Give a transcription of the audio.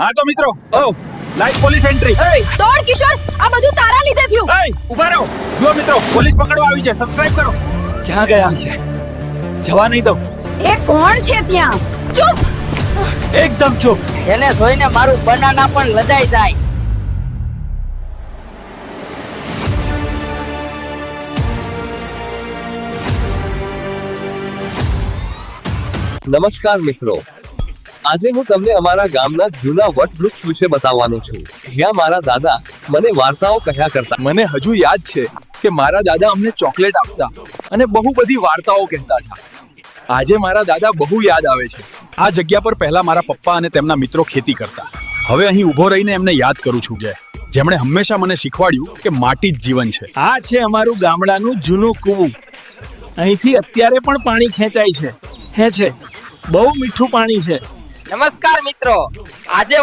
હા તો મિત્રો લાઈવ પોલીસ એન્ટ્રી. દોડ કિશોર, આ બધું તારા લીધે થયું. ઉભા રહો. જુઓ મિત્રો, પોલીસ પકડવા આવી છે. સબસ્ક્રાઇબ કરો. ક્યાં ગયા છે? જવા નહીં દઉં. એ કોણ છે ત્યાં? ચૂપ. એકદમ ચૂપ. જેને જોઈને મારું બનાના પણ લજાઈ જાય. નમસ્કાર મિત્રો, આજે હું તમને અમારા ગામના જૂના વટવૃક્ષ વિશે બતાવવાનો છું, જ્યાં મારા દાદા મને વાર્તાઓ કહ્યા કરતા. મને હજુ યાદ છે કે મારા દાદા અમને ચોકલેટ આપતા અને બહુ બધી વાર્તાઓ કહેતા હતા. આજે મારા દાદા બહુ યાદ આવે છે. આ જગ્યા પર પહેલા મારા પપ્પા અને તેમના મિત્રો ખેતી કરતા. હવે અહીં ઊભો રહીને એમને યાદ કરું છું કે જેમણે હંમેશા મને શીખવાડ્યું કે માટી જ જીવન છે. આ છે અમારું ગામડાનું જૂનું કૂવું. અહીંથી અત્યારે પણ પાણી ખેંચાય છે. બહુ મીઠું પાણી છે. નમસ્કાર મિત્રો, આજે